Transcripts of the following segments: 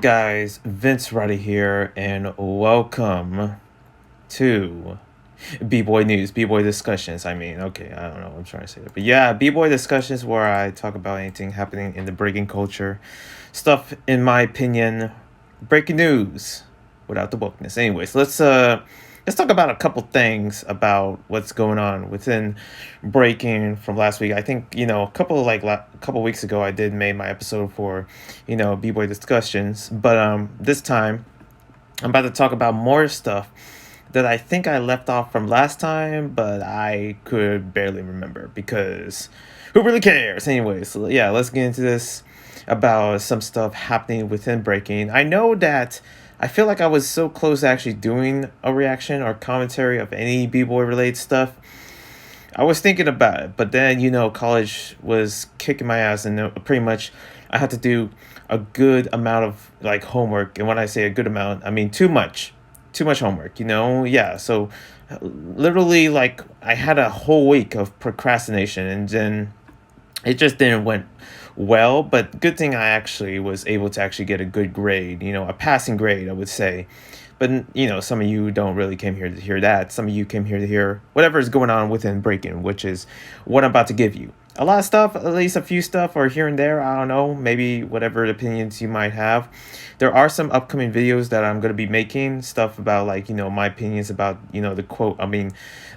Guys, Vince Roddy here, and welcome to B-Boy News, B-Boy Discussions. Okay, I don't know what I'm trying to say. But yeah, B-Boy Discussions where I talk about anything happening in the breaking culture. Stuff, in my opinion, breaking news without the wokeness. Anyways, let's talk about a couple things about what's going on within breaking from last week. I think a couple weeks ago I did make my episode for b-boy discussions, but this time I'm about to talk about more stuff that I think I left off from last time, but I could barely remember because who really cares? Anyways, so yeah, let's get into this about some stuff happening within breaking. I know that I feel like I was so close to actually doing a reaction or commentary of any b-boy related stuff. I was thinking about it, but then college was kicking my ass, and pretty much I had to do a good amount of like homework. And when I say a good amount, I mean too much homework. Yeah. So literally, like I had a whole week of procrastination, and then it just didn't went well. But good thing I actually was able to actually get a good grade. A passing grade, I would say. But some of you don't really came here to hear that. Some of you came here to hear whatever is going on within breaking, which is what I'm about to give you. A lot of stuff, at least a few stuff, or here and there. I don't know, maybe whatever opinions you might have. There are some upcoming videos that I'm going to be making stuff about, like my opinions about the quote. I mean,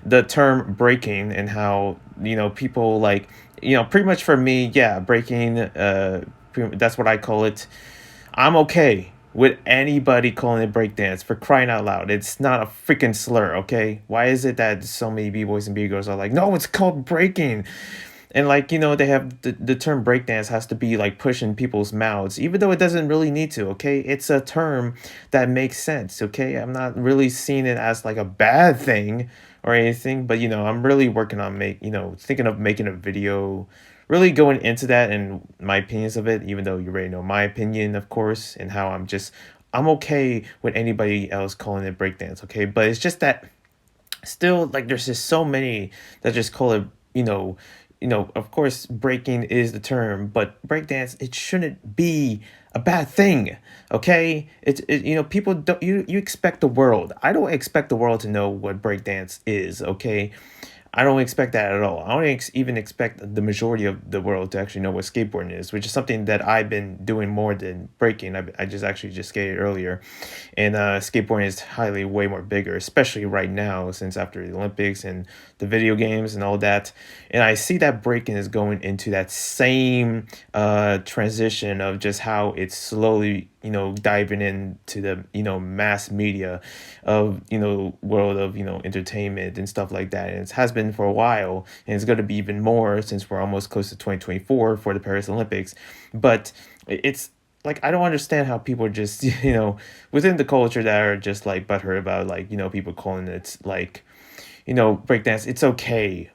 the term breaking, and how people like pretty much for me, yeah, breaking. That's what I call it. I'm okay with anybody calling it breakdance, for crying out loud. It's not a freaking slur, okay? Why is it that so many b-boys and b-girls are like, no, it's called breaking? And like, they have the term breakdance has to be like pushing people's mouths, even though it doesn't really need to, okay? It's a term that makes sense, okay? I'm not really seeing it as like a bad thing or anything, but I'm really working on thinking of making a video really going into that and my opinions of it, even though you already know my opinion, of course, and how I'm okay with anybody else calling it breakdance, okay? But it's just that still, like, there's just so many that just call it, of course breaking is the term, but breakdance, it shouldn't be a bad thing, okay? People don't, you expect the world. I don't expect the world to know what breakdance is, okay? I don't expect that at all. I don't even expect the majority of the world to actually know what skateboarding is, which is something that I've been doing more than breaking. I just skated earlier, and skateboarding is highly way more bigger, especially right now since after the Olympics and the video games and all that. And I see that breaking is going into that same transition of just how it's slowly diving into the mass media of world of entertainment and stuff like that. And it has been for a while, and it's going to be even more since we're almost close to 2024 for the Paris Olympics. But it's like, I don't understand how people are just within the culture that are just like butthurt about, like, people calling it like breakdance. It's okay.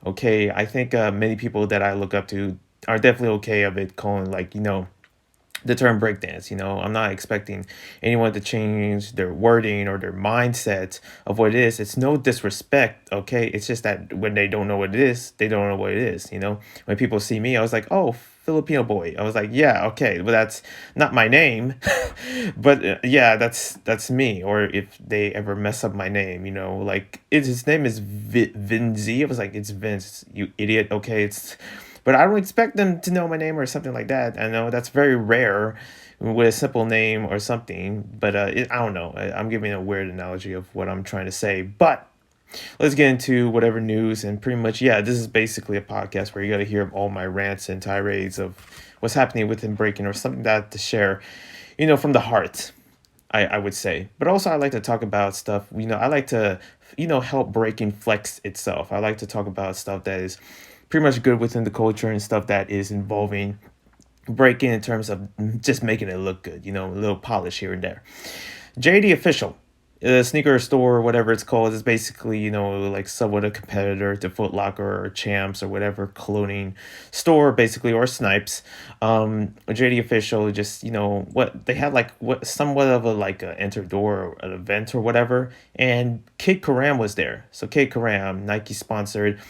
I think many people that I look up to are definitely okay of it calling, like, the term breakdance. I'm not expecting anyone to change their wording or their mindset of what it is. It's no disrespect, okay? It's just that when they don't know what it is, they don't know what it is. When people see me, I was like, oh, Filipino boy. I was like, yeah, okay, well, that's not my name, but yeah, that's me. Or if they ever mess up my name, like, his name is Vinzi. I was like, it's Vince, you idiot. Okay, but I don't expect them to know my name or something like that. I know that's very rare with a simple name or something, but I don't know. I'm giving a weird analogy of what I'm trying to say. But let's get into whatever news. And pretty much, yeah, this is basically a podcast where you got to hear all my rants and tirades of what's happening within breaking, or something that to share, from the heart, I would say. But also, I like to talk about stuff, I like to, help breaking flex itself. I like to talk about stuff that is pretty much good within the culture, and stuff that is involving breaking in terms of just making it look good, a little polish here and there. JD Official, the sneaker store, whatever it's called, is basically, like somewhat a competitor to Foot Locker or Champs or whatever clothing store, basically, or Snipes. JD Official just, what they had, like what somewhat of a like a enter door or an event or whatever, and Kid Karam was there. So Kid Karam, Nike sponsored,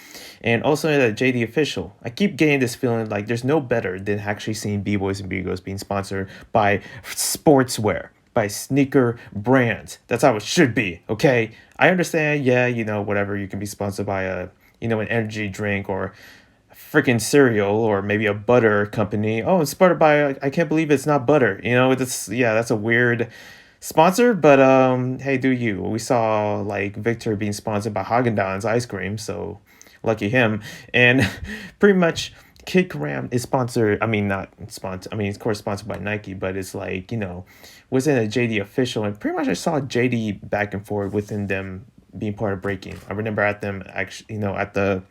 and also at JD Official. I keep getting this feeling like there's no better than actually seeing B-Boys and B-Girls being sponsored by sportswear, by sneaker brands. That's how it should be, okay? I understand, yeah, whatever, you can be sponsored by an energy drink or freaking cereal or maybe a butter company. Oh, it's sponsored by, I can't believe it's not butter. Yeah, that's a weird sponsor, but hey, do you? We saw like Victor being sponsored by Haagen-Dazs ice cream, so lucky him. And pretty much Kid Karam is sponsored. I mean, not sponsored. I mean, of course, sponsored by Nike, but it's like was in a JD official, and pretty much I saw JD back and forth within them being part of breaking. I remember at them actually, at the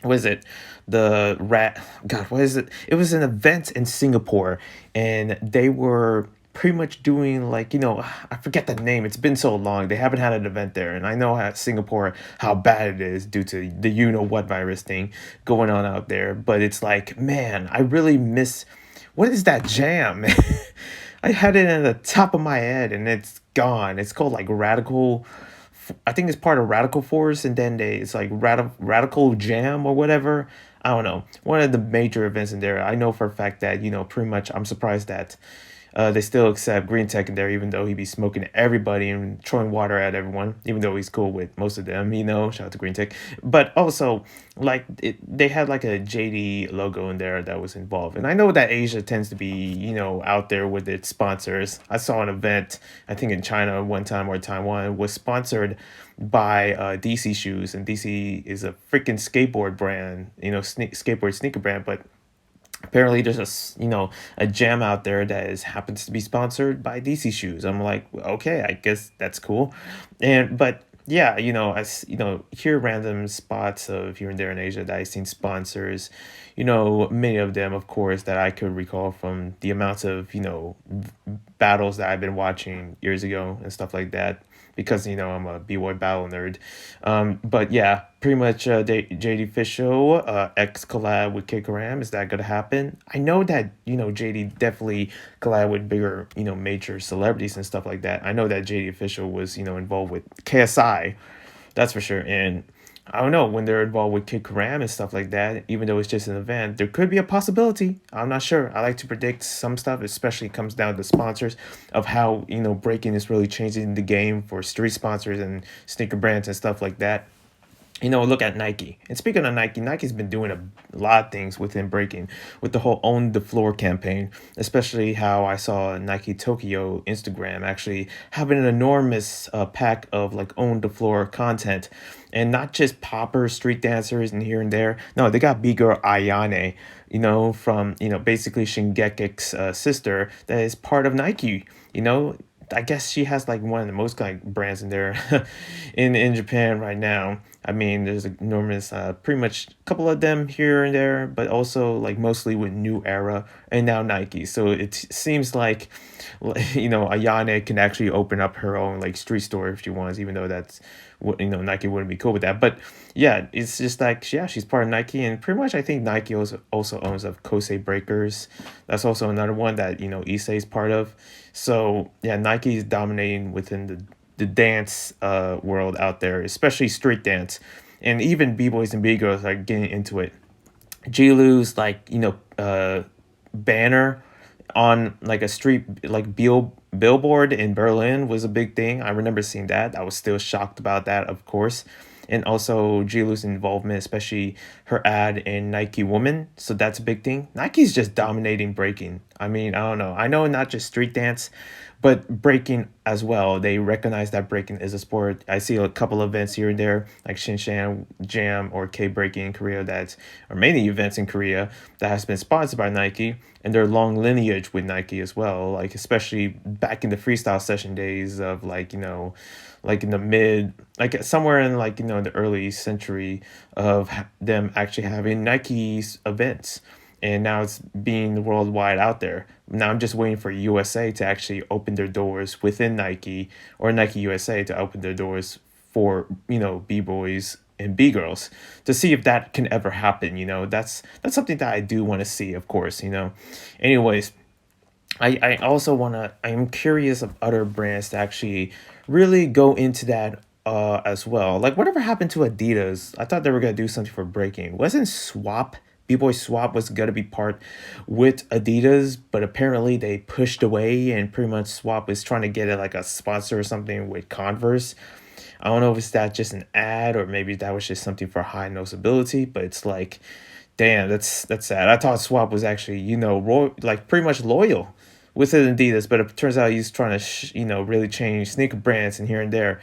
what is it, the rat, god, what is it, it was an event in Singapore, and they were pretty much doing like, I forget the name, it's been so long, they haven't had an event there, and I know at Singapore how bad it is due to the what virus thing going on out there, but it's like, man, I really miss, what is that jam? I had it in the top of my head and it's gone. It's called like Radical, I think it's part of Radical Force, and then it's like Radical Jam or whatever. I don't know. One of the major events in there. I know for a fact that pretty much. I'm surprised that they still accept Green Tech in there, even though he be smoking everybody and throwing water at everyone. Even though he's cool with most of them, Shout out to Green Tech, but also like they had like a JD logo in there that was involved, and I know that Asia tends to be out there with its sponsors. I saw an event, I think in China one time or Taiwan, was sponsored by DC shoes, and DC is a freaking skateboard brand, skateboard sneaker brand, but apparently there's a jam out there that happens to be sponsored by DC shoes. I'm like, okay, I guess that's cool. And but yeah, as here random spots of here and there in Asia that I've seen sponsors, many of them of course that I could recall from the amounts of battles that I've been watching years ago and stuff like that, because I'm a B-boy battle nerd. But yeah, pretty much JD Official X collab with Kid Karam. Is that gonna happen? I know that JD definitely collab with bigger major celebrities and stuff like that. I know that JD Official was involved with KSI, that's for sure. And I don't know, when they're involved with Kid Karam and stuff like that, even though it's just an event, there could be a possibility. I'm not sure. I like to predict some stuff, especially comes down to sponsors, of how, breaking is really changing the game for street sponsors and sneaker brands and stuff like that. Look at Nike. And speaking of Nike, Nike's been doing a lot of things within breaking with the whole Own the Floor campaign, especially how I saw Nike Tokyo Instagram actually having an enormous pack of like Own the Floor content, and not just popper street dancers and here and there. No, they got B-Girl Ayane, from, basically Shingeki's sister that is part of Nike, I guess she has like one of the most like brands in there in Japan right now. I mean, there's enormous, pretty much a couple of them here and there, but also like mostly with New Era and now Nike. So it seems like, Ayane can actually open up her own like street store if she wants, even though that's what Nike wouldn't be cool with that. But yeah, it's just like, yeah, she's part of Nike, and pretty much I think Nike also owns of Kosei Breakers. That's also another one that Issei is part of. So yeah, Nike is dominating within the dance world out there, especially street dance, and even b-boys and b-girls are getting into it. Jilu's like banner on like a street like billboard in Berlin was a big thing. I remember seeing that. I was still shocked about that, of course. And also Jilu's involvement, especially her ad in Nike Woman. So that's a big thing. Nike's just dominating breaking. I mean, I don't know. I know not just street dance, but breaking as well. They recognize that breaking is a sport. I see a couple events here and there, like Shinshan Jam or K Breaking in Korea, or many events in Korea that has been sponsored by Nike, and their long lineage with Nike as well. Like especially back in the freestyle session days of like in the mid, like somewhere in like the early century of them actually having Nike's events. and now it's being worldwide out there. Now I'm just waiting for USA to actually open their doors within Nike, or Nike USA to open their doors for, b-boys and b-girls, to see if that can ever happen. That's something that I do want to see, of course. Anyways, I also want to, I'm curious of other brands to actually really go into that as well. Like, whatever happened to Adidas? I thought they were going to do something for breaking. Wasn't Swap, B-Boy Swap was going to be part with Adidas, but apparently they pushed away, and pretty much Swap is trying to get it like a sponsor or something with Converse. I don't know if it's that just an ad, or maybe that was just something for high noticeability, but it's like, damn, that's sad. I thought Swap was actually, like pretty much loyal with Adidas, but it turns out he's trying to, really change sneaker brands and here and there.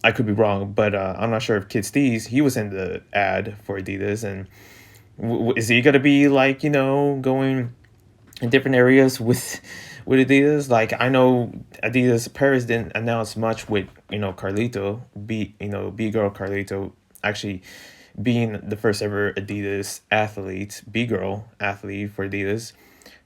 I could be wrong, but I'm not sure if Kid Steez, he was in the ad for Adidas, and is he gonna be like, going in different areas with Adidas? Like, I know Adidas Paris didn't announce much with, Carlito, B girl Carlito actually being the first ever Adidas athlete, B girl athlete for Adidas.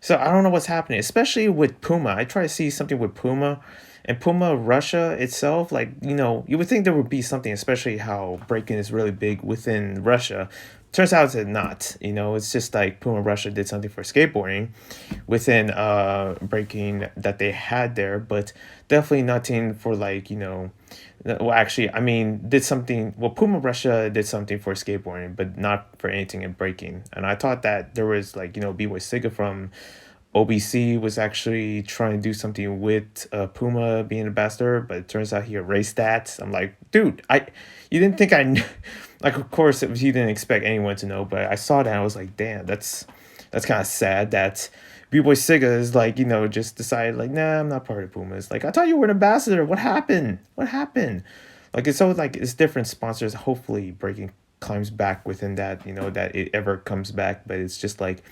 So I don't know what's happening, especially with Puma. I try to see something with Puma, and Puma Russia itself. Like, you would think there would be something, especially how breaking is really big within Russia. Turns out it's not. It's just like Puma Russia did something for skateboarding within breaking that they had there, but definitely nothing for, like, well, actually, I mean, did something. Well, Puma Russia did something for skateboarding, but not for anything in breaking. And I thought that there was, like, B-Boy Siga from OBC was actually trying to do something with Puma being ambassador, but it turns out he erased that. I'm like, dude, you didn't think I knew. Like, of course, you didn't expect anyone to know, but I saw that, I was like, damn, that's kind of sad that B-Boy Siga is like, just decided, like, nah, I'm not part of Puma. It's like, I thought you were an ambassador. What happened? What happened? Like, it's so, like, it's different sponsors. Hopefully, breaking climbs back within that, that it ever comes back. But it's just like,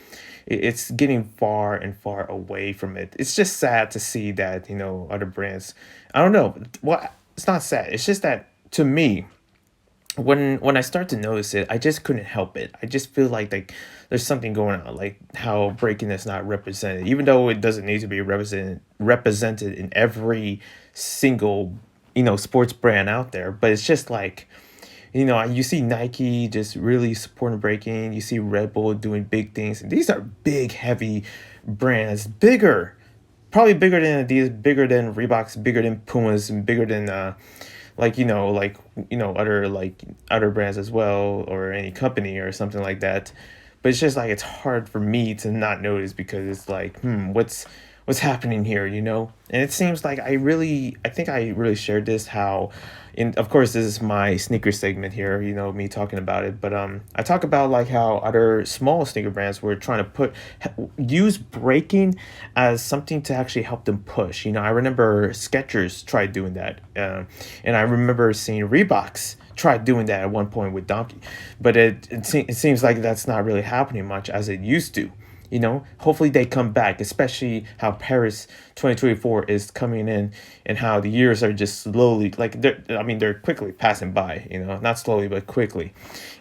it's getting far and far away from it. It's just sad to see that, other brands. I don't know. Well, it's not sad. It's just that, to me, when I start to notice it, I just couldn't help it. I just feel like there's something going on, like how breaking is not represented, even though it doesn't need to be represented in every single, sports brand out there. But it's just like, you see Nike just really supporting breaking. You see Red Bull doing big things, and these are big, heavy brands, bigger, probably bigger than Adidas, bigger than Reeboks, bigger than Pumas, and bigger than like, other, like, other brands as well, or any company or something like that. But it's just like, it's hard for me to not notice, because it's like, what's happening here, and it seems like I think I really shared this, how, of course, this is my sneaker segment here, me talking about it, but I talk about, like, how other small sneaker brands were trying to use breaking as something to actually help them push. I remember Skechers tried doing that, and I remember seeing Reeboks tried doing that at one point with Donkey, but it seems like that's not really happening much as it used to. Hopefully they come back, especially how Paris 2024 is coming in, and how the years are just slowly, like, they're quickly passing by, not slowly, but quickly.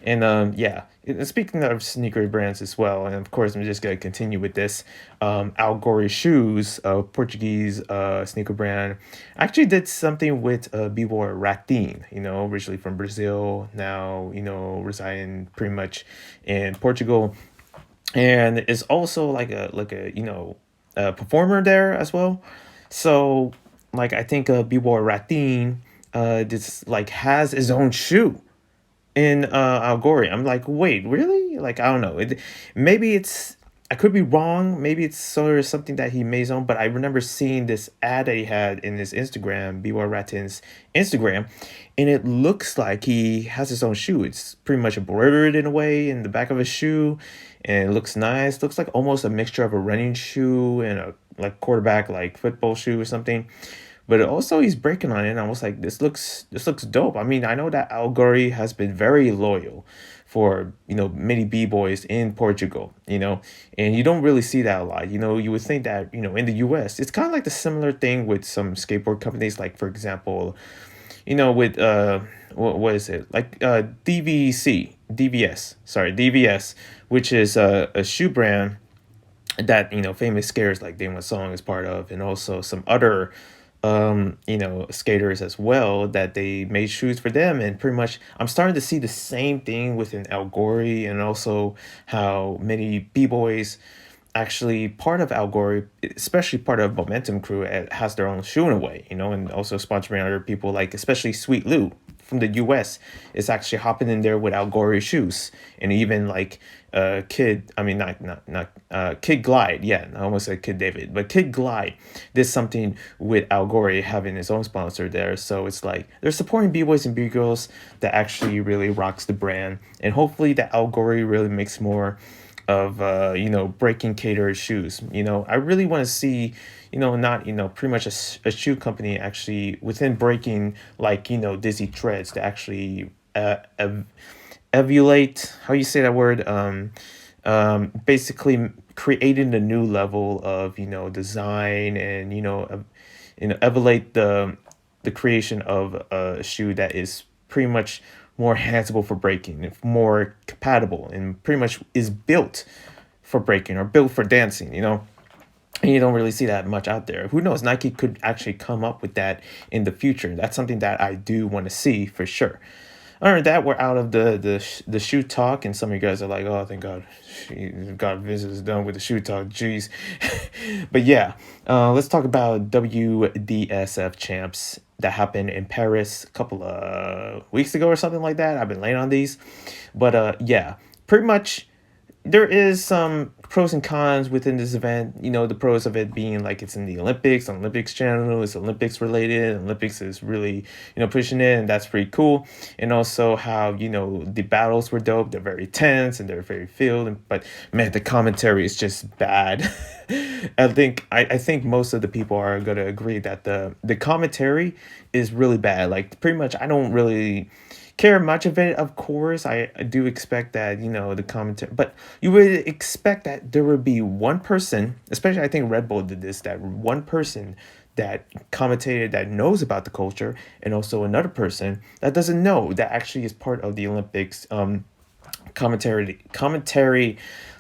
And yeah, and speaking of sneaker brands as well, and of course I'm just going to continue with this, Algori Shoes, a Portuguese sneaker brand, actually did something with Bboy Ratin, originally from Brazil, now, residing pretty much in Portugal, and is also like a a performer there as well. So, like, I think B-Boy Ratin this, like, has his own shoe in Algori. I'm like, wait, really? Like, I don't know. Maybe it's, I could be wrong. Maybe it's sort of something that he made his own. But I remember seeing this ad that he had in his Instagram, B-Boy Ratin's Instagram, and it looks like he has his own shoe. It's pretty much embroidered in a way in the back of his shoe, and it looks nice. Looks like almost a mixture of a running shoe and a, like, quarterback, like, football shoe or something. But also he's breaking on it, and I was like, this looks dope. I mean, I know that Algori has been very loyal for, many b-boys in Portugal, and you don't really see that a lot. You would think that, in the US it's kind of like the similar thing with some skateboard companies, like, for example, with what is it, like DVS, which is a shoe brand that famous skaters like Damon Song is part of, and also some other skaters as well, that they made shoes for them. And pretty much I'm starting to see the same thing within Al Gore, and also how many b-boys actually part of Al Gore, especially part of Momentum Crew, has their own shoe in a way, and also sponsoring other people, like especially Sweet Lou from the US is actually hopping in there with Al Gore shoes. And even like Kid Glide, yeah, I almost said Kid David, but Kid Glide did something with Al Gore having his own sponsor there. So it's like they're supporting b-boys and b-girls that actually really rocks the brand, and hopefully that Al Gore really makes more of breaking catered shoes. I really want to see, not pretty much a shoe company actually within breaking, like Dizzy Treads, to actually emulate, how you say that word, basically creating a new level of design, and emulate the creation of a shoe that is pretty much more handsable for breaking, more compatible, and pretty much is built for breaking or built for dancing. And you don't really see that much out there. Who knows? Nike could actually come up with that in the future. That's something that I do want to see for sure. Other than that, we're out of the shoe talk, and some of you guys are like, "Oh, thank God, God, Vince is done with the shoe talk." Jeez, but yeah, let's talk about WDSF champs that happened in Paris a couple of weeks ago or something like that. I've been laying on these, but yeah, pretty much there is some pros and cons within this event. The pros of it being like it's in the Olympics, on Olympics channel, it's Olympics related. Olympics is really, pushing it, and that's pretty cool. And also how, the battles were dope. They're very tense and they're very filled. But man, the commentary is just bad. I think most of the people are gonna agree that the commentary is really bad. Like pretty much I don't really care much of it. Of course, I do expect that, the commentary, but you would expect that there would be one person, especially I think Red Bull did this, that one person that commentated that knows about the culture, and also another person that doesn't know, that actually is part of the Olympics commentary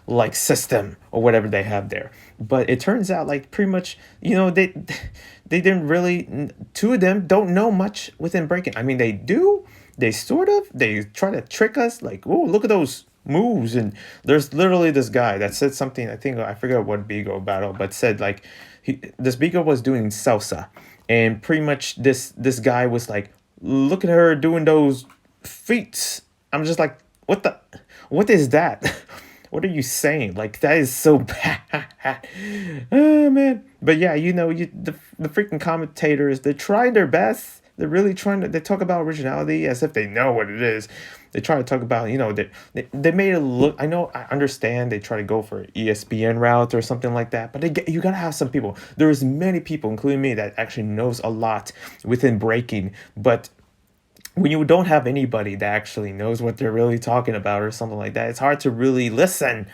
like system or whatever they have there. But it turns out like pretty much, they didn't really, two of them don't know much within breaking. I mean, they do, they sort of, they try to trick us like, oh, look at those moves. And there's literally this guy that said something, I think I forgot what Bigo battle, but said like this Bigo was doing salsa, and pretty much this guy was like, look at her doing those feet. I'm just like, what is that? What are you saying? Like that is so bad. Oh man. But yeah, the freaking commentators, they're trying their best. They're really trying to, they talk about originality as if they know what it is. They try to talk about, they made it look, I understand they try to go for ESPN route or something like that, but you gotta have some people. There's many people, including me, that actually knows a lot within breaking, but when you don't have anybody that actually knows what they're really talking about or something like that, it's hard to really listen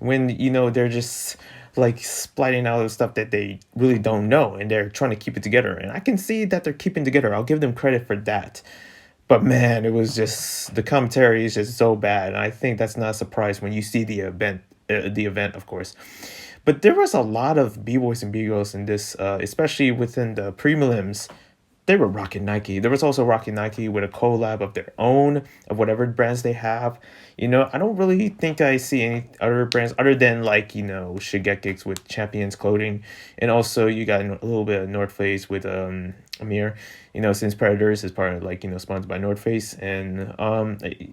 when, they're just like splatting out the stuff that they really don't know, and they're trying to keep it together. And I can see that they're keeping together. I'll give them credit for that. But man, it was just, the commentary is just so bad. And I think that's not a surprise when you see the event, of course. But there was a lot of b-boys and b-girls in this, especially within the prelims. They were rocking Nike. There was also rocking Nike with a collab of their own, of whatever brands they have. I don't really think I see any other brands other than like, Shigekix with Champions clothing. And also you got a little bit of North Face with Amir, since Predators is part of like, sponsored by North Face. And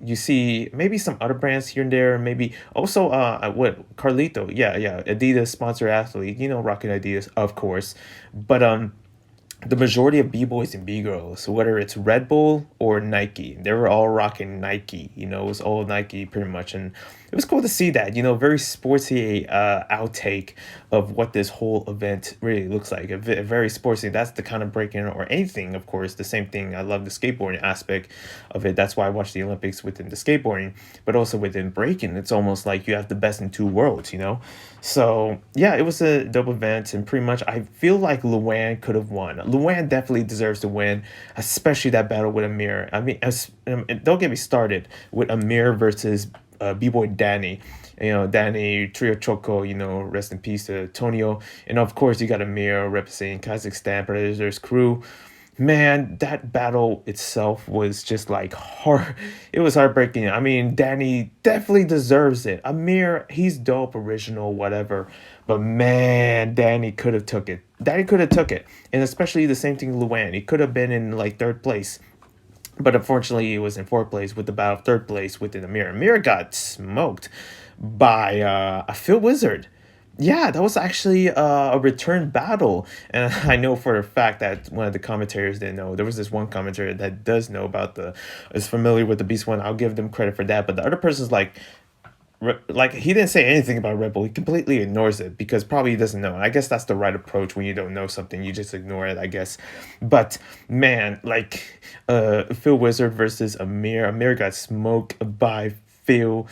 you see maybe some other brands here and there, maybe also what Carlito, yeah, Adidas sponsor athlete, rocking Adidas, of course. But the majority of b-boys and b-girls, whether it's Red Bull or Nike, they were all rocking Nike. It was all Nike pretty much. And it was cool to see that, very sportsy outtake of what this whole event really looks like. Very sportsy. That's the kind of breaking or anything, of course. The same thing. I love the skateboarding aspect of it. That's why I watch the Olympics within the skateboarding, but also within breaking. It's almost like you have the best in two worlds. So yeah, it was a dope event, and pretty much I feel like Luan could have won. Luan definitely deserves to win, especially that battle with Amir. I mean, and don't get me started with Amir versus B-Boy Danny. Danny Trio Choco, rest in peace to Tonio. And of course, you got Amir representing Kazakhstan, Predators crew. Man, that battle itself was just like hard. It was heartbreaking. I mean, Danny definitely deserves it. Amir, he's dope, original, whatever. But man, Danny could have took it. Danny could have took it. And especially the same thing, Luan. He could have been in like third place. But unfortunately, he was in fourth place with about third place within Amir. Amir got smoked by a Phil Wizard. Yeah, that was actually a return battle. And I know for a fact that one of the commentators didn't know. There was this one commentator that does know is familiar with the Beast One. I'll give them credit for that. But the other person's like he didn't say anything about Red Bull. He completely ignores it because probably he doesn't know. And I guess that's the right approach when you don't know something. You just ignore it, I guess. But man, like Phil Wizard versus Amir. Amir got smoked by Phil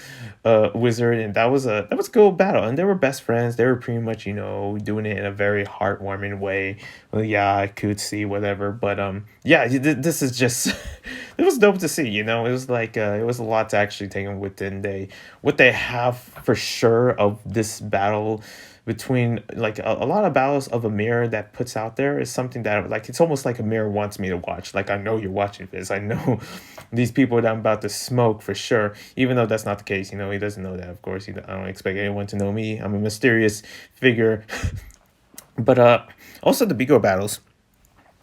Wizard, and that was a cool battle. And they were best friends. They were pretty much doing it in a very heartwarming way. Well, yeah, I could see whatever, but yeah, this is just it was dope to see. It was like it was a lot to actually take in within what they have for sure of this battle between like a lot of battles of Amir that puts out there is something that like it's almost like Amir wants me to watch. Like I know you're watching this. I know these people that I'm about to smoke for sure. Even though that's not the case, he doesn't know that. Of course, I don't expect anyone to know me. I'm a mysterious figure. But also the Bigo battles.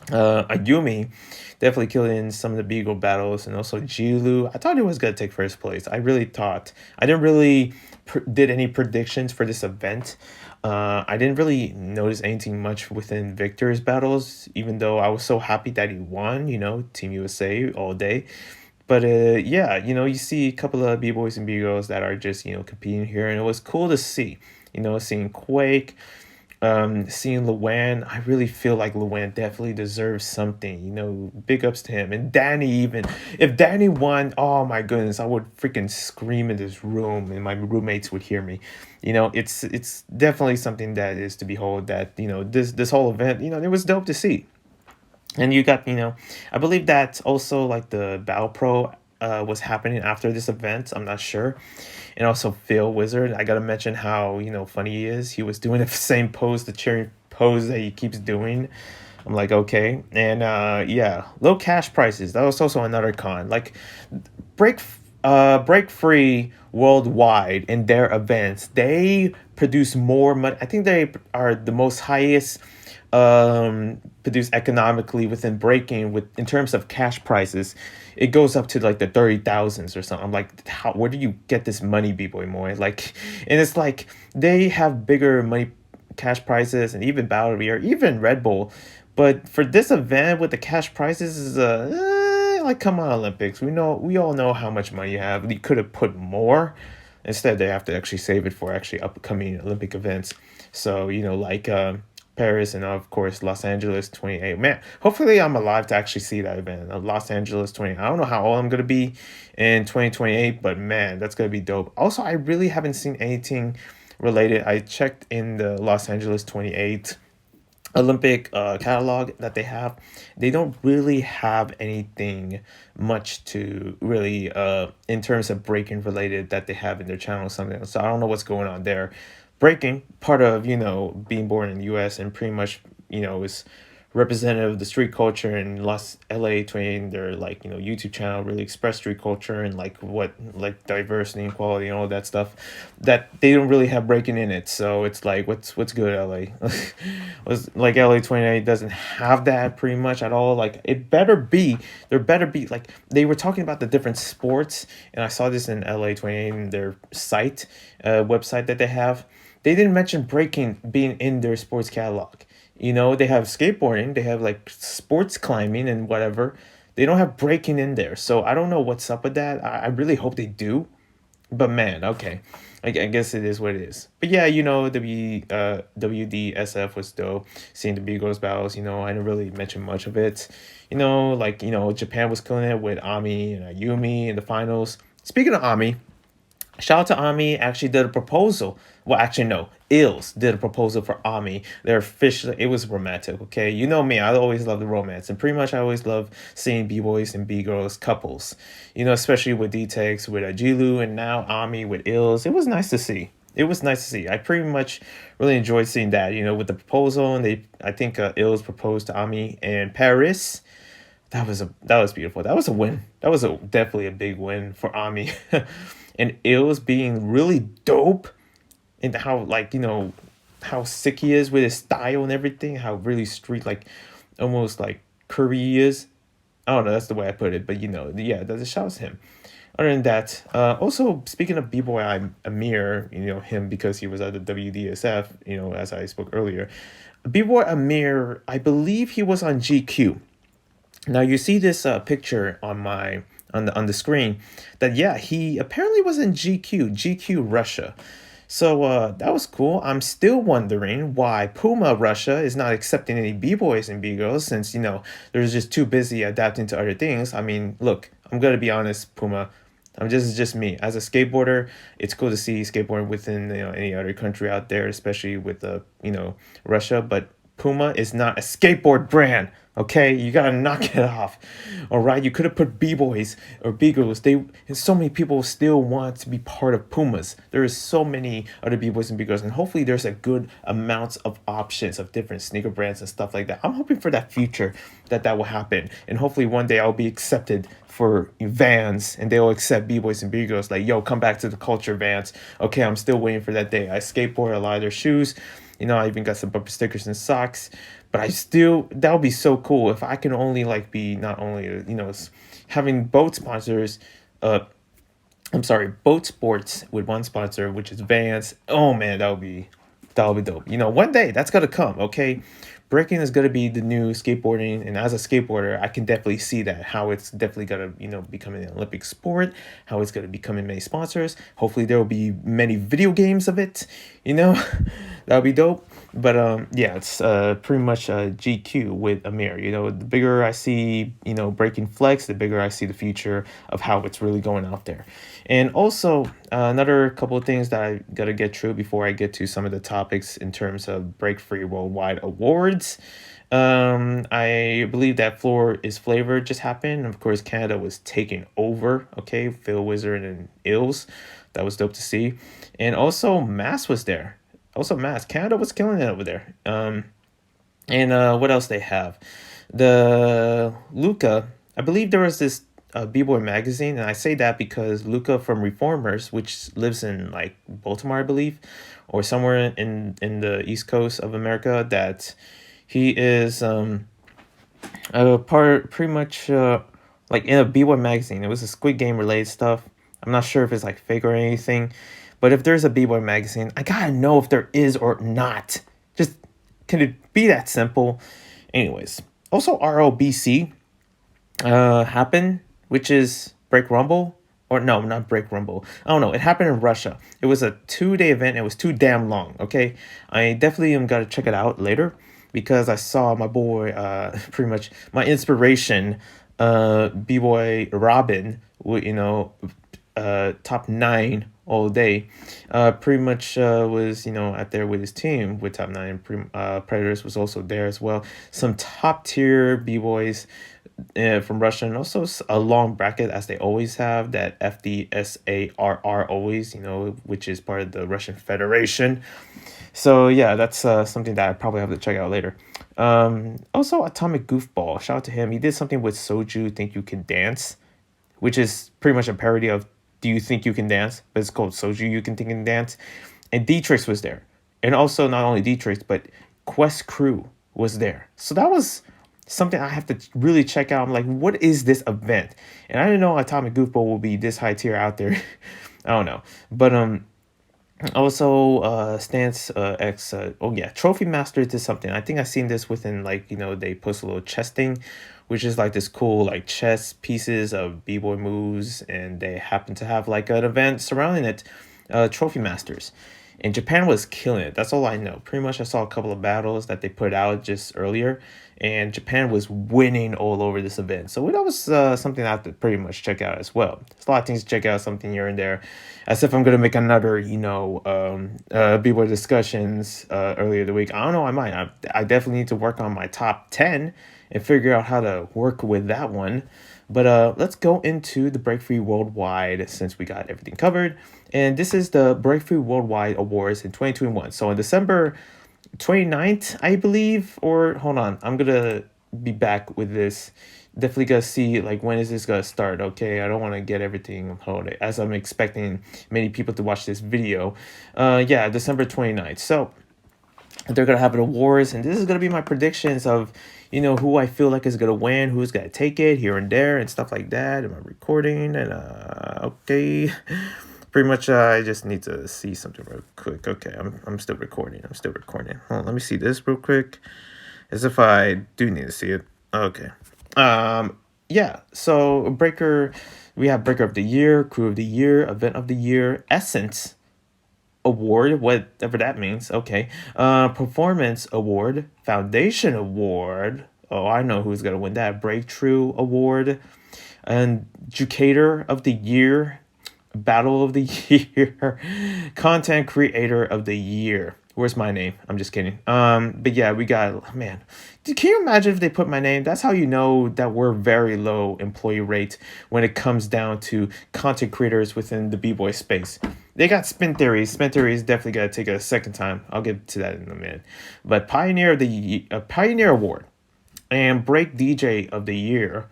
Ayumi definitely killed in some of the Beagle battles, and also Jilu. I thought he was gonna take first place. I really thought. I didn't really did any predictions for this event. I didn't really notice anything much within Victor's battles, even though I was so happy that he won. Team USA all day. But yeah, you see a couple of B-boys and B-girls that are just competing here, and it was cool to see. Seeing Quake, seeing Luan. I really feel like Luan definitely deserves something. Big ups to him. And Danny, even if Danny won, oh my goodness, I would freaking scream in this room, and my roommates would hear me. It's definitely something that is to behold. That this whole event, it was dope to see. And you got, I believe that also like the Battle Pro was happening after this event. I'm not sure. And also Phil Wizard. I gotta mention how, funny he is. He was doing the same pose, the cheering pose that he keeps doing. I'm like, okay. And yeah, low cash prices. That was also another con. Like break BreakFree worldwide in their events, they produce more money. I think they are the most highest produced economically within breaking with in terms of cash prices. It goes up to like the 30,000s or something. I'm like, where do you get this money, B-Boy Moy? Like, and it's like they have bigger money cash prizes and even Battle Beer, even Red Bull. But for this event with the cash prizes is like come on Olympics. We all know how much money you have. You could have put more. Instead, they have to actually save it for actually upcoming Olympic events. So like Paris and of course Los Angeles 28. Man, hopefully I'm alive to actually see that event. Los Angeles 20. I don't know how old I'm gonna be in 2028, but man, that's gonna be dope. Also, I really haven't seen anything related. I checked in the Los Angeles 28 Olympic catalog that they have. They don't really have anything much to really in terms of breaking related that they have in their channel or something. So I don't know what's going on there. Breaking, part of being born in the US, and pretty much is representative of the street culture in LA 20, and their like YouTube channel really express street culture and like what like diversity and equality and all that stuff that they don't really have breaking in it. So it's like what's good, LA? Was like LA 28 doesn't have that pretty much at all. Like there better be like they were talking about the different sports, and I saw this in LA 28 in their site website that they have. They didn't mention breaking being in their sports catalog. They have skateboarding, they have like sports climbing and whatever. They don't have breaking in there. So I don't know what's up with that. I really hope they do. But man, okay. I guess it is what it is. But yeah, WDSF was dope. Seeing the B-Girls battles, I didn't really mention much of it. Japan was killing it with Ami and Ayumi in the finals. Speaking of Ami, shout out to Ami. Actually, did a proposal. Well, actually, no. Ills did a proposal for Ami. They're officially. It was romantic. Okay, you know me. I always love the romance, and pretty much I always love seeing b boys and b girls couples. Especially with D-Tex, with Ajilu, and now Ami with Ills. It was nice to see. It was nice to see. I pretty much really enjoyed seeing that. With the proposal, and I think Ills proposed to Ami and Paris. That was beautiful. That was a win. That was definitely a big win for Ami, and Ills being really dope, and how how sick he is with his style and everything. How really street almost like curvy he is. I don't know. That's the way I put it, but yeah, that shouts him. Other than that, also speaking of B-Boy, I'm Amir, him because he was at the WDSF, as I spoke earlier. B-Boy Amir, I believe he was on GQ. Now you see this picture on the screen that yeah, he apparently was in GQ Russia. So that was cool. I'm still wondering why Puma Russia is not accepting any b-boys and b-girls since they're just too busy adapting to other things. I mean, look, I'm gonna be honest, Puma. It's just me as a skateboarder. It's cool to see skateboarding within any other country out there, especially with Russia. But Puma is not a skateboard brand. Okay, you gotta knock it off. All right, you could have put b-boys or b-girls. So many people still want to be part of Pumas. There is so many other b-boys and b-girls, and hopefully there's a good amount of options of different sneaker brands and stuff like that. I'm hoping for that future that will happen, and hopefully one day I'll be accepted for Vans, and they'll accept b-boys and b-girls. Like, yo, come back to the culture, Vans. Okay, I'm still waiting for that day. I skateboard a lot of their shoes. I even got some bumper stickers and socks. But that would be so cool if I can only be not only having boat sponsors. I'm sorry, boat sports with one sponsor, which is Vans. Oh man, that would be dope. One day that's gonna come. Okay, breaking is gonna be the new skateboarding, and as a skateboarder, I can definitely see that how it's definitely gonna become an Olympic sport. How it's gonna become many sponsors. Hopefully, there will be many video games of it. That would be dope. But yeah, it's pretty much GQ with Amir. The bigger I see, breaking flex, the bigger I see the future of how it's really going out there. And also another couple of things that I gotta get through before I get to some of the topics in terms of BreakFree Worldwide Awards. I believe that Floor is Flavored just happened. Of course, Canada was taking over. Okay, Phil Wizard and Ills. That was dope to see. And also, Mass was there. Also, Mass. Canada was killing it over there. And what else they have? The Luca. I believe there was this B-Boy magazine, and I say that because Luca from Reformers, which lives in Baltimore, I believe, or somewhere in the East Coast of America, that he is a part pretty much in a B-Boy magazine. It was a Squid Game related stuff. I'm not sure if it's fake or anything, but if there's a B-Boy magazine, I gotta know if there is or not. Just can it be that simple? Anyways, also ROBC happened, which is Break Rumble. Or no, not Break Rumble. I don't know. It happened in Russia. It was a 2-day event. It was too damn long. Okay, I definitely am gonna check it out later because I saw my boy, pretty much my inspiration, B-Boy Robin, top 9 all day. Pretty much was out there with his team with top 9. Predators was also there as well. Some top tier b-boys from Russia, and also a long bracket as they always have, that FDSARR always, which is part of the Russian Federation. So yeah, that's something that I probably have to check out later. Also, Atomic Goofball, shout out to him. He did something with Soju Think You Can Dance, which is pretty much a parody of Do You Think You Can Dance, but it's called Soju You Can Think and Dance. And D-Trix was there. And also not only D-Trix, but Quest Crew was there. So that was something I have to really check out. I'm like, what is this event? And I didn't know Atomic Goofball will be this high tier out there. I don't know. But Also, Stance X. Oh yeah, Trophy Master did something. I think I seen this within like they post a little chess thing, which is like this cool like chess pieces of b-boy moves, and they happen to have like an event surrounding it. Trophy Masters, and Japan was killing it. That's all I know. Pretty much, I saw a couple of battles that they put out just earlier, and Japan was winning all over this event. So that was something I have to pretty much check out as well. There's a lot of things to check out, something here and there. As if I'm gonna make another, B-boy discussions earlier the week. I don't know. I might. I definitely need to work on my top 10 and figure out how to work with that one. But let's go into the BreakFree Worldwide since we got everything covered. And this is the BreakFree Worldwide Awards in 2021. So on December 29th, I believe, or hold on, I'm gonna be back with this. Definitely gonna see like when is this gonna start. Okay, I don't want to get everything hold it as I'm expecting many people to watch this video. Yeah, December 29th. So they're gonna have an awards, and this is gonna be my predictions of who I feel like is gonna win, who's gonna take it here and there and stuff like that. Am I recording? And okay. Pretty much, I just need to see something real quick. Okay, I'm still recording. I'm still recording. Hold on, let me see this real quick. As if I do need to see it. Okay. Yeah. So Breaker, we have Breaker of the Year, Crew of the Year, Event of the Year, Essence Award, whatever that means. Okay. Performance Award, Foundation Award. Oh, I know who's gonna win that. Breakthrough Award, and Educator of the Year, Battle of the Year, Content Creator of the Year. Where's my name? I'm just kidding. But yeah, we got man. Can you imagine if they put my name? That's how you know that we're very low employee rate when it comes down to content creators within the b-boy space. They got Spin Theory. Spin Theory is definitely gonna take a second time. I'll get to that in a minute. But Pioneer of the Pioneer Award and Break DJ of the Year.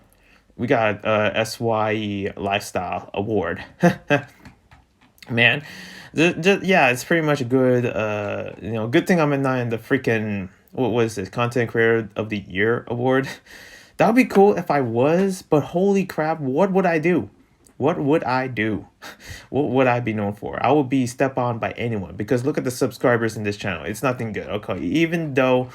We got SYE Lifestyle Award. Man, yeah, it's pretty much a good good thing I'm not in the freaking what was this Content Creator of the Year award. That would be cool if I was, but holy crap, what would I do? What would I do? What would I be known for? I would be stepped on by anyone because look at the subscribers in this channel. It's nothing good. Okay, even though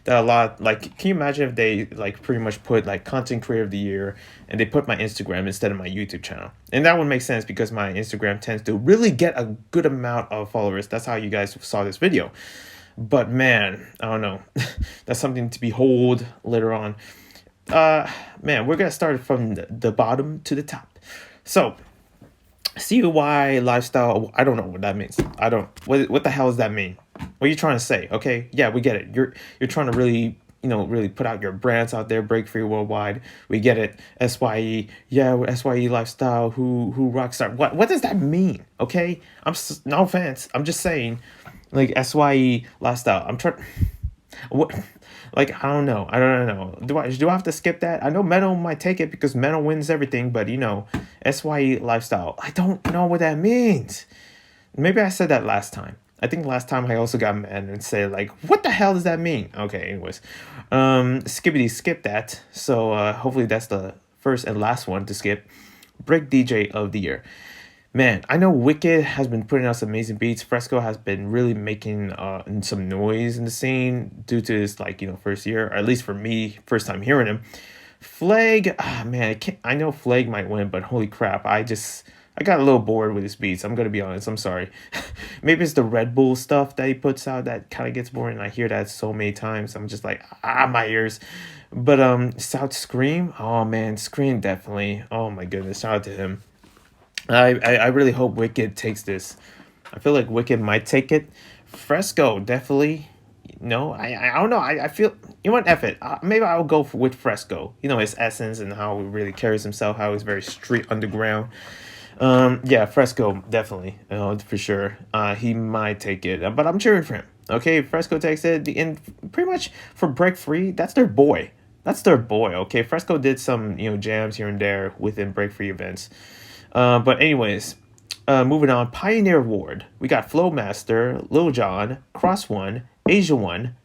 that a lot like, can you imagine if they like pretty much put like Content Creator of the Year and they put my Instagram instead of my YouTube channel? And that would make sense because my Instagram tends to really get a good amount of followers. That's how you guys saw this video. But man, I don't know. That's something to behold later on. Man, we're gonna start from the bottom to the top. So, CUY lifestyle. I don't know what that means. I don't. What the hell does that mean? What are you trying to say? Okay, yeah, we get it. You're trying to really really put out your brands out there, break free worldwide. We get it. SYE, yeah, SYE lifestyle. Who rockstar? What does that mean? Okay, no offense. I'm just saying, like SYE lifestyle. I'm trying. What? Like I don't know. I don't know. Do I have to skip that? I know Metal might take it because Metal wins everything, but SYE lifestyle. I don't know what that means. Maybe I said that last time. I think last time I also got mad and said like, what the hell does that mean? Okay, anyways. Skippity skip that. So hopefully that's the first and last one to skip. Break DJ of the Year. Man, I know Wicked has been putting out some amazing beats. Fresco has been really making some noise in the scene due to his first year, or at least for me, first time hearing him. Flag, man, I know Flag might win, but holy crap, I got a little bored with his beats. I'm gonna be honest. I'm sorry. Maybe it's the Red Bull stuff that he puts out that kind of gets boring. I hear that so many times. I'm just like, my ears. But South Scream, oh man, Scream definitely. Oh my goodness, shout out to him. I really hope Wicked takes this. I feel like Wicked might take it. Fresco definitely. No, I don't know. I feel what, F it. Maybe I'll go with Fresco. His essence and how he really carries himself. How he's very street underground. Yeah, Fresco definitely. For sure. He might take it, but I'm cheering for him. Okay, if Fresco takes it. And pretty much for Break Free, that's their boy. That's their boy. Okay, Fresco did some jams here and there within Break Free events. But anyways, moving on. Pioneer Award. We got Flowmaster, Lil Jon, Cross One, Asia One,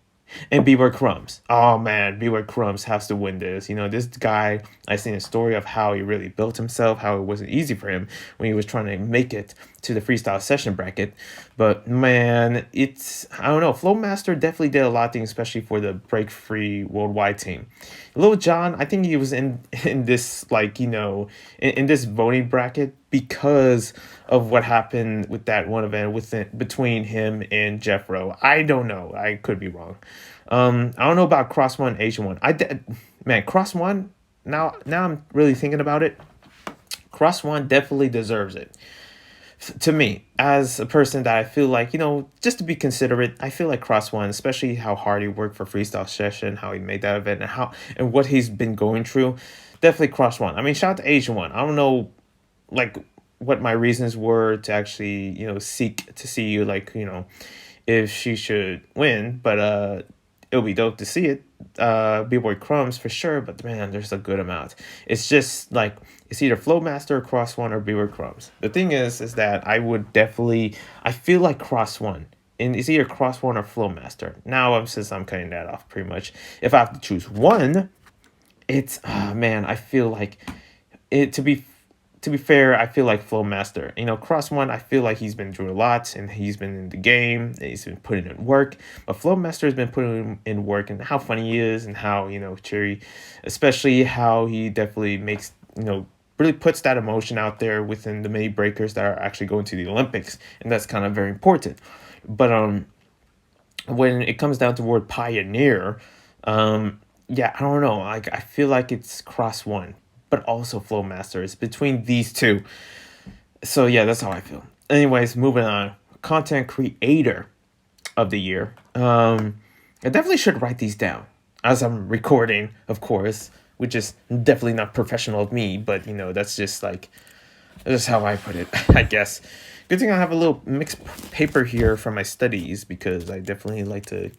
and Bboy Crumbs. Oh man, Bboy Crumbs has to win this. This guy, I seen a story of how he really built himself, how it wasn't easy for him when he was trying to make it to the freestyle session bracket. But man, I don't know. Flowmaster definitely did a lot of things, especially for the Break Free worldwide team. Lil Jon, I think he was in this, like, in this voting bracket because of what happened with that one event between him and Jeff Rowe. I don't know. I could be wrong. I don't know about Cross One, Asian One. Man, Cross One. Now I'm really thinking about it. Cross One definitely deserves it. To me, as a person that I feel like, just to be considerate, I feel like Cross One, especially how hard he worked for Freestyle Session, how he made that event, and what he's been going through, definitely Cross One. I mean, shout out to Asian One. I don't know, like, what my reasons were to actually, seek to see you, like, if she should win, but it'll be dope to see it. B-Boy Crumbs for sure, but man, there's a good amount. It's just like it's either Flowmaster or Cross One or B-Boy Crumbs. The thing is that I feel like Cross One. And it's either Cross One or Flowmaster. Now since I'm cutting that off pretty much. If I have to choose one, it's man, I feel like it to be fair, I feel like Flowmaster. Cross One, I feel like he's been through a lot and he's been in the game and he's been putting in work. But Flowmaster has been putting in work and how funny he is and how, cheery, especially how he definitely makes, really puts that emotion out there within the many breakers that are actually going to the Olympics. And that's kind of very important. But when it comes down to the word pioneer, yeah, I don't know. Like I feel like it's Cross One, but also Flowmaster. It's between these two. So yeah, that's how I feel. Anyways, moving on. Content creator of the year. I definitely should write these down as I'm recording, of course, which is definitely not professional of me, but that's just how I put it, I guess. Good thing I have a little mixed paper here from my studies because I definitely like to,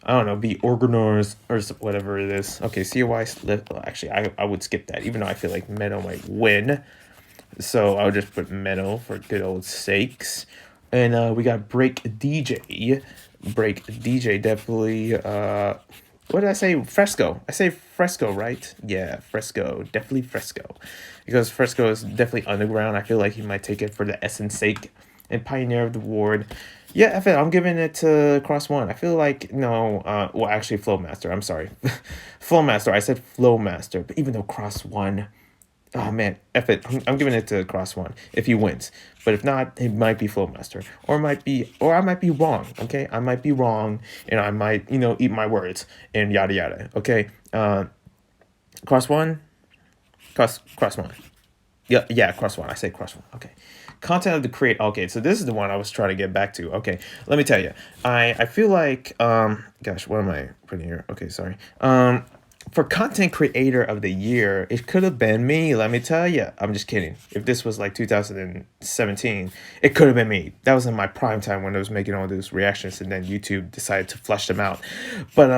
I don't know, be organized or whatever it is. Okay, COI slip. Well, actually, I would skip that, even though I feel like Meadow might win. So I'll just put Meadow for good old sakes. And we got Break DJ. Break DJ definitely. What did I say? Fresco. I say Fresco, right? Yeah, Fresco. Definitely Fresco. Because Fresco is definitely underground. I feel like he might take it for the essence sake. And Pioneer of the Ward. Yeah, I'm giving it to Cross One. I feel like, no, well, actually, Flowmaster. I'm sorry. Flowmaster. I said Flowmaster. But even though Cross One, oh, man, F it. I'm giving it to Cross One if he wins. But if not, it might be Flowmaster. Or I might be wrong, okay? I might be wrong, and I might, eat my words, and yada, yada, okay? Cross One? Cross One. Yeah, Cross One. I say Cross One, okay. Content of the create. Okay, so this is the one I was trying to get back to. Okay, let me tell you. I feel like gosh, what am I putting here? Okay, sorry. For content creator of the year, it could have been me. Let me tell you. I'm just kidding. If this was like 2017, it could have been me. That was in my prime time when I was making all those reactions, and then YouTube decided to flush them out. But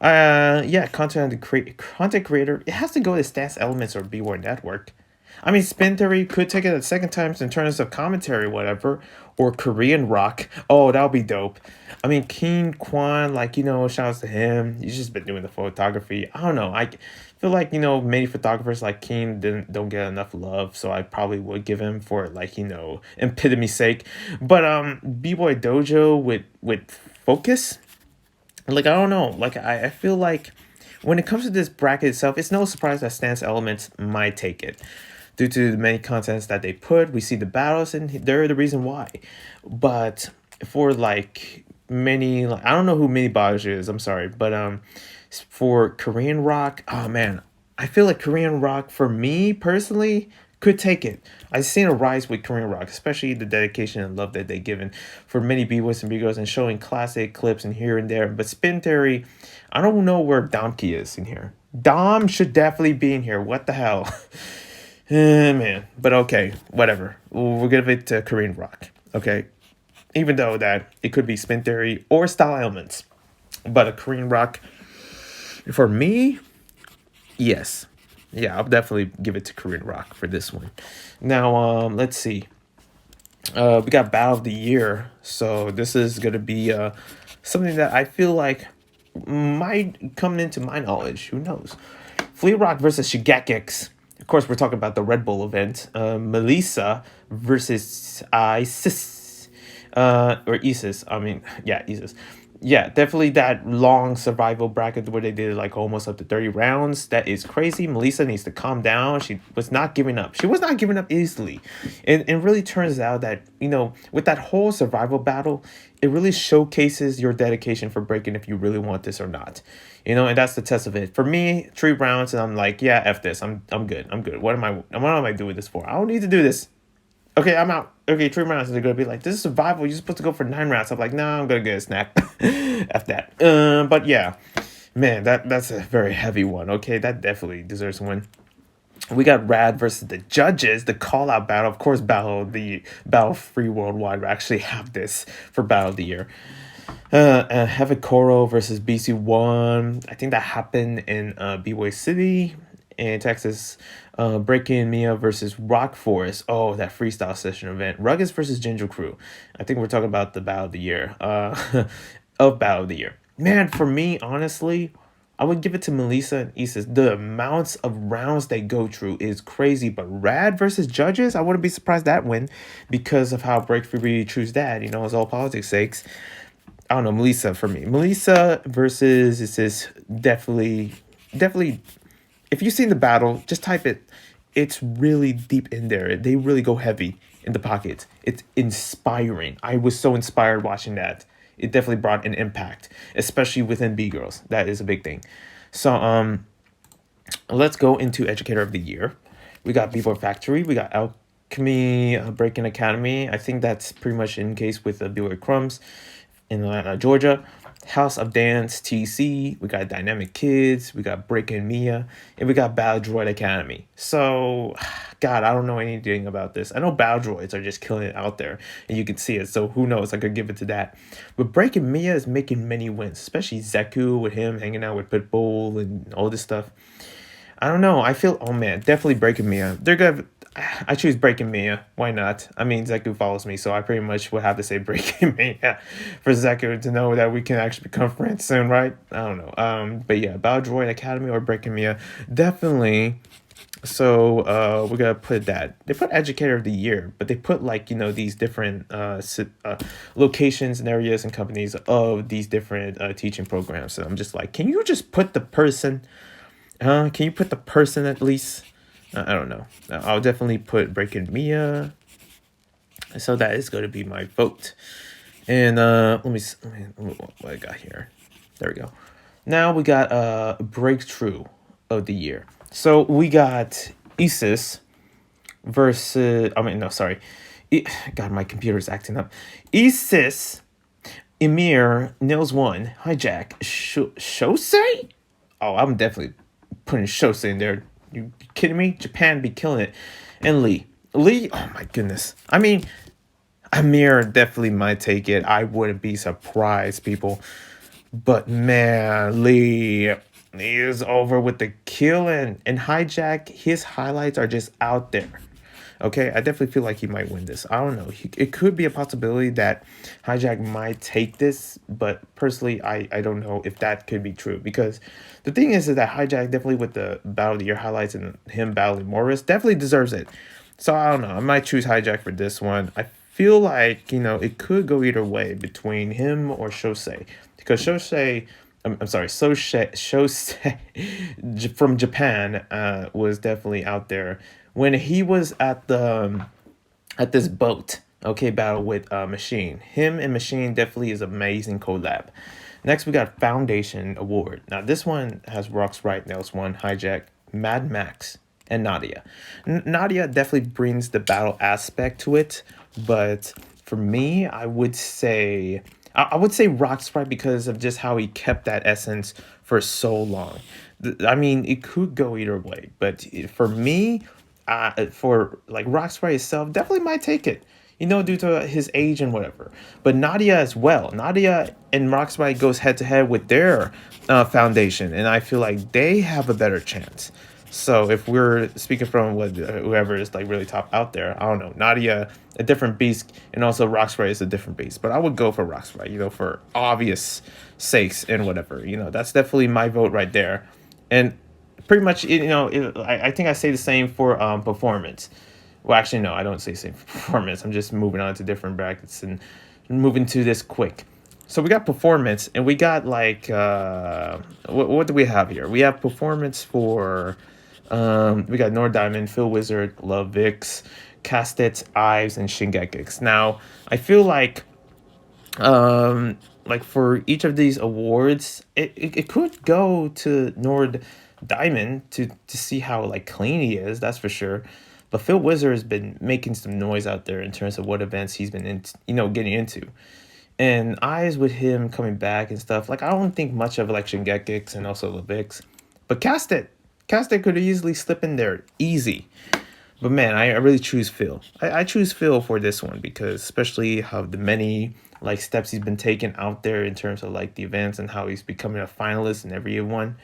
yeah, content creator. It has to go to Stance Elements or B-War Network. I mean, Spin Theory could take it a second time in terms of commentary, whatever, or Korean rock. Oh, that would be dope. I mean, Keen Kwan, shout outs to him. He's just been doing the photography. I don't know. I feel like, many photographers like Keen don't get enough love, so I probably would give him for, epitomy's sake. But B-Boy Dojo with Focus, I don't know. I feel like when it comes to this bracket itself, it's no surprise that Stance Elements might take it. Due to the many contents that they put, we see the battles, and they're the reason why. But for many, I don't know who Mini Baj is. I'm sorry, but for Korean rock, oh man, I feel like Korean rock for me personally could take it. I've seen a rise with Korean rock, especially the dedication and love that they've given for many B-boys and B-girls and showing classic clips and here and there. But Spin Theory, I don't know where Domkey is in here. Dom should definitely be in here. What the hell? Man, but okay, whatever. We'll give it to Korean rock, okay? Even though that it could be Spin Theory or Style Elements. But a Korean rock, for me, yes. Yeah, I'll definitely give it to Korean rock for this one. Now, let's see. We got Battle of the Year. So this is going to be something that I feel like might come into my knowledge. Who knows? Fleet Rock versus Shigekix. course, we're talking about the Red Bull event. Melissa versus Isis, or Isis. I mean, yeah, Isis. Yeah, definitely that long survival bracket where they did like almost up to 30 rounds. That is crazy. Melissa needs to calm down. She was not giving up. She was not giving up easily. And it really turns out that, with that whole survival battle, it really showcases your dedication for breaking if you really want this or not. And that's the test of it. For me, 3 rounds, and I'm like, yeah, F this. I'm good. I'm good. What am I doing this for? I don't need to do this. Okay, I'm out. Okay, 3 rounds. They're gonna be like, this is survival. You're supposed to go for 9 rounds. I'm like, no, I'm gonna get a snack. F that. But yeah, man, that's a very heavy one. Okay, that definitely deserves a win. We got Rad versus the judges, the call out battle. Of course, Battle Free Worldwide. We actually have this for Battle of the Year. Heavy versus BC1. I think that happened in Bboy City in Texas. Breaking Mia versus Rock Forest. Oh, that freestyle session event. Ruggeds versus Ginger Crew. I think we're talking about the Battle of the Year. Of Battle of the Year. Man, for me, honestly, I would give it to Melissa and Isis. The amounts of rounds they go through is crazy. But Rad versus Judges, I wouldn't be surprised that win because of how BreakFree choose that. It's all politics sakes. I don't know, Melissa for me. Melissa versus Isis, definitely. If you've seen the battle, just type it. It's really deep in there. They really go heavy in the pockets. It's inspiring. I was so inspired watching that. It definitely brought an impact, especially within B girls. That is a big thing. So let's go into Educator of the Year. We got Bboy Factory. We got Alchemy Breaking Academy. I think that's pretty much in case with Bboy Crumbs in Atlanta, Georgia. House of Dance TC, we got Dynamic Kids, we got Breaking Mia, and we got Battle Droid Academy. So, God, I don't know anything about this. I know Battle Droids are just killing it out there, and you can see it, so who knows, I could give it to that. But Breaking Mia is making many wins, especially Zeku with him hanging out with Pitbull and all this stuff. I don't know, I feel, oh man, definitely Breaking Mia. They're good. I choose Breaking Mia. Why not? I mean, Zeku follows me, so I pretty much would have to say Breaking Mia for Zeku to know that we can actually become friends soon, right? I don't know. But yeah, Battle Droid Academy or Breaking Mia, definitely. So we're gonna put that. They put Educator of the Year, but they put these different locations and areas and companies of these different teaching programs. So I'm just like, can you just put the person? Can you put the person at least? I don't know. I'll definitely put Breaking Mia. So that is going to be my vote. And let me what I got here. There we go. Now we got Breakthrough of the Year. So we got Isis versus. God, my computer's acting up. Isis, Amir, Nails One, Hijack, Shosei. Oh, I'm definitely putting Shosei in there. You kidding me? Japan be killing it. And Lee, oh my goodness. I mean, Amir definitely might take it. I wouldn't be surprised, people. But man, Lee is over with the killing. And Hijack, his highlights are just out there. Okay, I definitely feel like he might win this. I don't know. It could be a possibility that Hijack might take this, but personally, I don't know if that could be true. Because the thing is that Hijack definitely with the Battle of the Year highlights and him battling Morris definitely deserves it. So I don't know. I might choose Hijack for this one. I feel like, it could go either way between him or Shosei. Because Shosei from Japan was definitely out there when he was at this boat, okay, battle with Machine. Him and Machine definitely is amazing collab. Next, we got Foundation Award. Now, this one has Rock's Right, Nails One, Hijack, Mad Max, and Nadia. Nadia definitely brings the battle aspect to it, but for me, I would say Rock's Right because of just how he kept that essence for so long. I mean, it could go either way, but for me, for like Rock's Right itself, definitely might take it. Due to his age and whatever. But Nadia as well. Nadia and Rock's Right goes head to head with their foundation, and I feel like they have a better chance. So if we're speaking from whoever is like really top out there, I don't know. Nadia, a different beast, and also Rock's Right is a different beast. But I would go for Rock's Right, for obvious sakes and whatever. That's definitely my vote right there. And pretty much, I think I say the same for performance. Well, actually, no, I don't say same for performance. I'm just moving on to different brackets and moving to this quick. So we got performance, and we got like what do we have here? We have performance for we got Nord Diamond, Phil Wizard, Love Vix, Castet, Ives, and Shingekix. Now I feel like for each of these awards, it could go to Nord Diamond to see how like clean he is, that's for sure. But Phil Wizard has been making some noise out there in terms of what events he's been in, getting into. And eyes with him coming back and stuff, like I don't think much of election Gekix and also Levix. But Cast It could easily slip in there. Easy. But man, I really choose Phil. I choose Phil for this one because especially how the many like steps he's been taking out there in terms of like the events and how he's becoming a finalist in every one.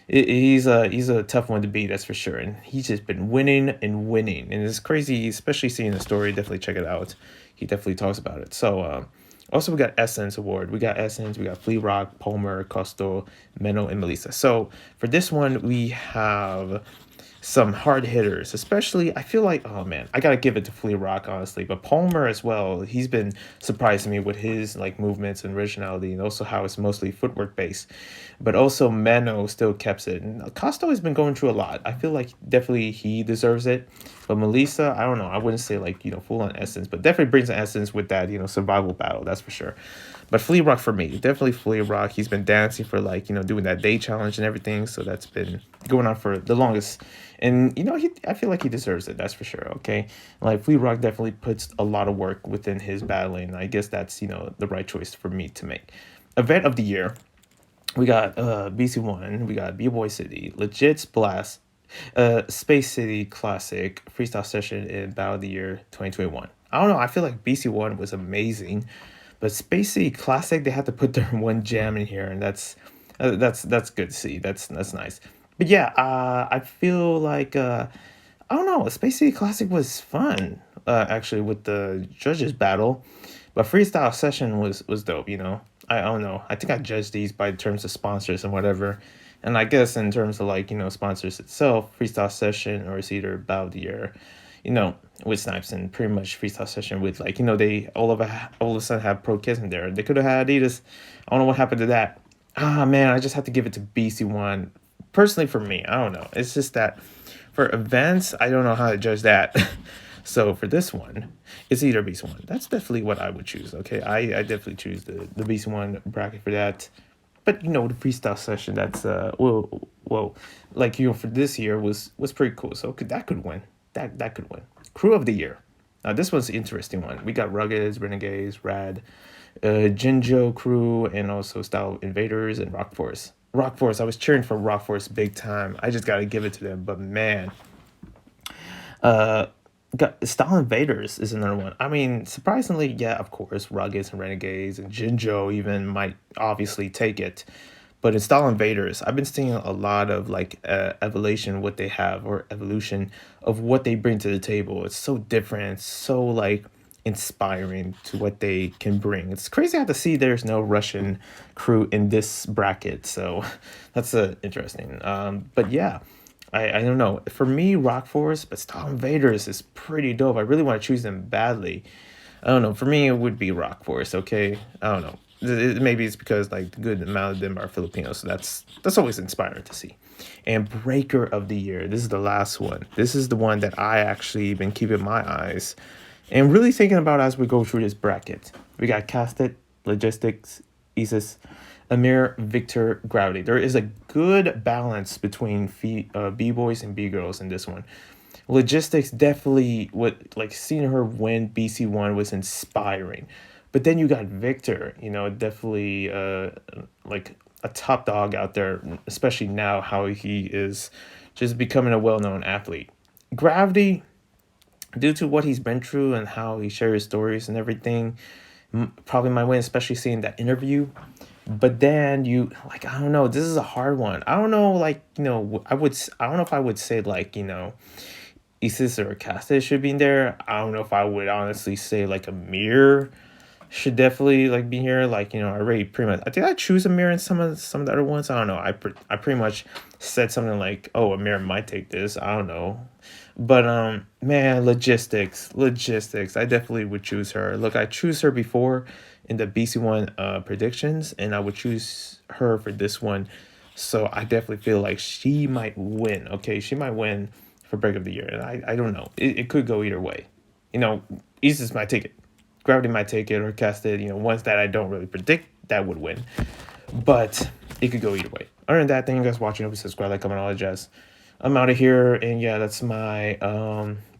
He's a tough one to beat, that's for sure. And he's just been winning and winning, and it's crazy, especially seeing the story. Definitely check it out. He definitely talks about it. So also we got Essence Award. We got Essence. We got Flea Rock, Palmer, Costo, Menno, and Melissa. So for this one, we have some hard hitters, especially I feel like, oh man, I gotta give it to Flea Rock, honestly, but Palmer as well. He's been surprising me with his like movements and originality, and also how it's mostly footwork based. But also Menno still kept it, and Costo has been going through a lot. I feel like definitely he deserves it, but Melissa, I don't know, I wouldn't say like full on essence, but definitely brings an essence with that survival battle, that's for sure. But Flea Rock for me, definitely Flea Rock. He's been dancing for like doing that day challenge and everything, so that's been going on for the longest. And I feel like he deserves it. That's for sure. Okay, like Flea Rock definitely puts a lot of work within his battling. I guess that's the right choice for me to make. Event of the year, we got BC1, we got B-Boy City, Legit's Blast, Space City Classic, Freestyle Session, and Battle of the Year 2021. I don't know. I feel like BC1 was amazing, but Space City Classic, they had to put their one jam in here, and that's good to see. That's nice. But yeah, I feel like I don't know. Space City Classic was fun, actually, with the judges battle, but Freestyle Session was dope. I don't know. I think I judged these by terms of sponsors and whatever, and I guess in terms of like sponsors itself, Freestyle Session or it's either Battle of the Year, you know, with Snipes, and pretty much Freestyle Session with like they all of a sudden have Pro Kids in there. They could have had Adidas. I don't know what happened to that. Ah man, I just have to give it to BC1. Personally, for me, I don't know. It's just that for events, I don't know how to judge that. So for this one, it's either BC1. That's definitely what I would choose. Okay, I definitely choose the BC1 bracket for that. But the freestyle session, that's well, like for this year was pretty cool. So that could win. That could win. Crew of the year. Now this one's an interesting one. We got Ruggeds, Renegades, Rad, Jinjo Crew, and also Style Invaders and Rock Force. Rock Force. I was cheering for Rock Force big time. I just gotta give it to them. But man, uh, got Style Invaders is another one. I mean, surprisingly, yeah, of course, Ruggeds and Renegades and Jinjo even might obviously take it. But in Style Invaders, I've been seeing a lot of like evolution, what they have, or evolution of what they bring to the table. It's so different. It's so like inspiring to what they can bring. It's crazy how to see there's no Russian crew in this bracket. So that's interesting. But yeah, I don't know. For me, Rock Force, but Style Invaders is pretty dope. I really want to choose them badly. I don't know. For me, it would be Rock Force. Okay, I don't know. Maybe it's because like a good amount of them are Filipinos, so that's always inspiring to see. And Breaker of the Year. This is the last one. This is the one that I actually been keeping my eyes and really thinking about as we go through this bracket. We got Casted, Logistics, Isis, Amir, Victor, Gravity. There is a good balance between B-boys and B-girls in this one. Logistics definitely, what like seeing her win BC1 was inspiring. But then you got Victor, definitely like a top dog out there, especially now how he is just becoming a well-known athlete. Gravity, due to what he's been through and how he shares stories and everything, probably might win, especially seeing that interview. But then I don't know, this is a hard one. I don't know, I don't know if I would say like, Isis or Casta should be in there. I don't know if I would honestly say like Amir should definitely like be here. Like, I already pretty much. I think I choose Amir in some of the other ones. I don't know. I pretty much said something like, "Oh, Amir might take this." I don't know, but man, logistics. I definitely would choose her. Look, I choose her before in the BC1 predictions, and I would choose her for this one. So I definitely feel like she might win. Okay, she might win for break of the year, and I don't know. It could go either way. Isis might take it. Gravity might take it or cast it. Ones that I don't really predict that would win. But it could go either way. Other than that, thank you guys for watching. Hope you subscribe, like, comment, all that jazz. I'm out of here, and yeah, that's my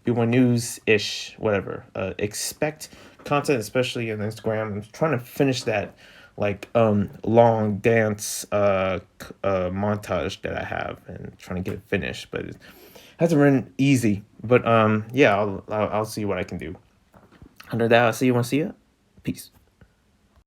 B1 news ish, whatever. Expect content, especially on Instagram. I'm trying to finish that like long dance montage that I have, and trying to get it finished, but it hasn't been easy. But yeah, I'll see what I can do. Under that, I'll see you. Want to see you? Peace.